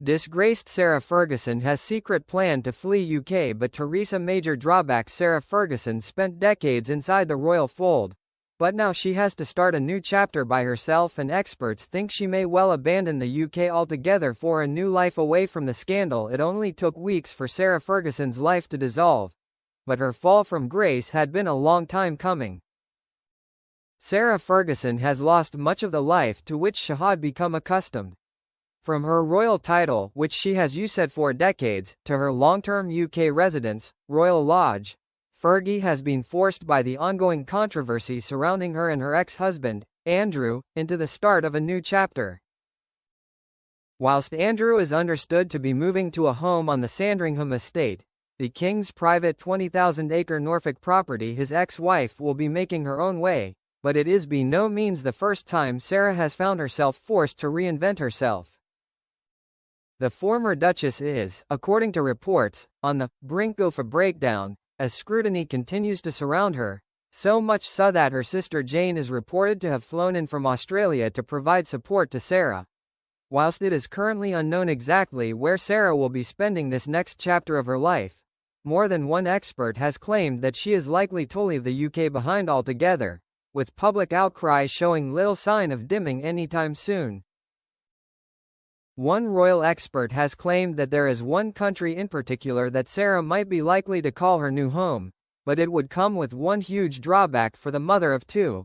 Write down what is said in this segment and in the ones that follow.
Disgraced Sarah Ferguson has secret plan to flee UK, but Theresa major drawback. Sarah Ferguson spent decades inside the royal fold, but now she has to start a new chapter by herself, and experts think she may well abandon the UK altogether for a new life away from the scandal. It only took weeks for Sarah Ferguson's life to dissolve, but her fall from grace had been a long time coming. Sarah Ferguson has lost much of the life to which she had become accustomed. From her royal title, which she has used for decades, to her long-term UK residence, Royal Lodge, Fergie has been forced by the ongoing controversy surrounding her and her ex-husband, Andrew, into the start of a new chapter. Whilst Andrew is understood to be moving to a home on the Sandringham estate, the King's private 20,000-acre Norfolk property, his ex-wife will be making her own way, but it is by no means the first time Sarah has found herself forced to reinvent herself. The former Duchess is, according to reports, on the brink of a breakdown, as scrutiny continues to surround her, so much so that her sister Jane is reported to have flown in from Australia to provide support to Sarah. Whilst it is currently unknown exactly where Sarah will be spending this next chapter of her life, more than one expert has claimed that she is likely to leave the UK behind altogether, with public outcry showing little sign of dimming anytime soon. One royal expert has claimed that there is one country in particular that Sarah might be likely to call her new home, but it would come with one huge drawback for the mother of two.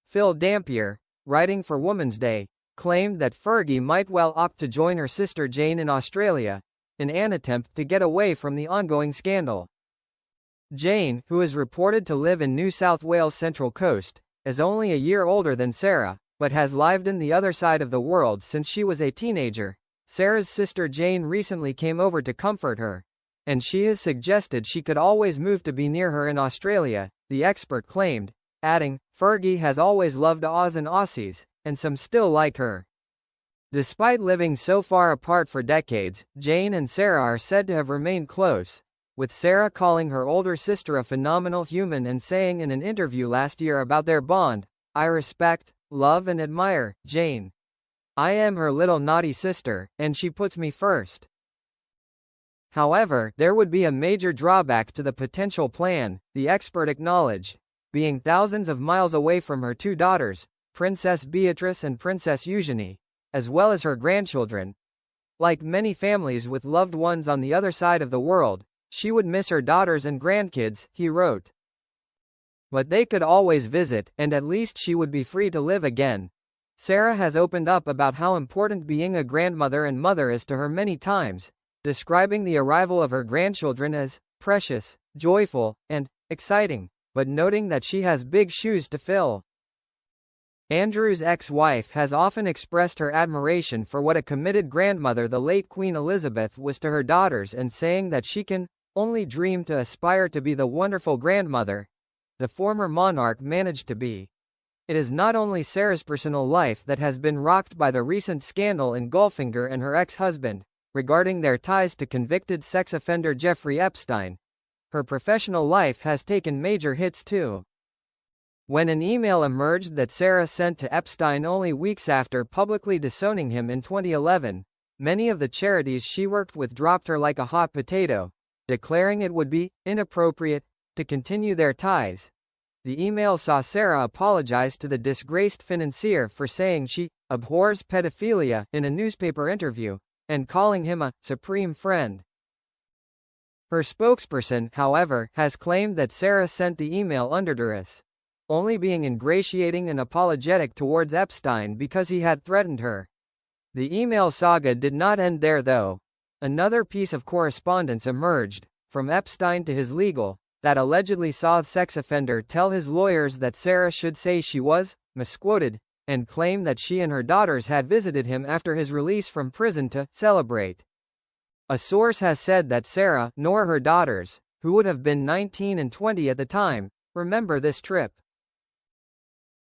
Phil Dampier, writing for Woman's Day, claimed that Fergie might well opt to join her sister Jane in Australia, in an attempt to get away from the ongoing scandal. Jane, who is reported to live in New South Wales' Central Coast, is only a year older than Sarah, but has lived in the other side of the world since she was a teenager. Sarah's sister Jane recently came over to comfort her, and she has suggested she could always move to be near her in Australia, the expert claimed, adding, Fergie has always loved Oz and Aussies, and some still like her. Despite living so far apart for decades, Jane and Sarah are said to have remained close, with Sarah calling her older sister a phenomenal human and saying in an interview last year about their bond, I respect, love and admire Jane. I am her little naughty sister, and she puts me first. However, there would be a major drawback to the potential plan, the expert acknowledged, being thousands of miles away from her two daughters, Princess Beatrice and Princess Eugenie, as well as her grandchildren. Like many families with loved ones on the other side of the world, she would miss her daughters and grandkids, he wrote. But they could always visit, and at least she would be free to live again. Sarah has opened up about how important being a grandmother and mother is to her many times, describing the arrival of her grandchildren as precious, joyful, and exciting, but noting that she has big shoes to fill. Andrew's ex-wife has often expressed her admiration for what a committed grandmother the late Queen Elizabeth was to her daughters, and saying that she can only dream to aspire to be the wonderful grandmother the former monarch managed to be. It is not only Sarah's personal life that has been rocked by the recent scandal engulfing her and her ex-husband, regarding their ties to convicted sex offender Jeffrey Epstein. Her professional life has taken major hits too. When an email emerged that Sarah sent to Epstein only weeks after publicly disowning him in 2011, many of the charities she worked with dropped her like a hot potato, declaring it would be inappropriate to continue their ties. The email saw Sarah apologize to the disgraced financier for saying she abhors pedophilia in a newspaper interview, and calling him a supreme friend. Her spokesperson, however, has claimed that Sarah sent the email under duress, only being ingratiating and apologetic towards Epstein because he had threatened her. The email saga did not end there though. Another piece of correspondence emerged, from Epstein to his legal, that allegedly saw the sex offender tell his lawyers that Sarah should say she was misquoted, and claim that she and her daughters had visited him after his release from prison to celebrate. A source has said that Sarah, nor her daughters, who would have been 19 and 20 at the time, remember this trip.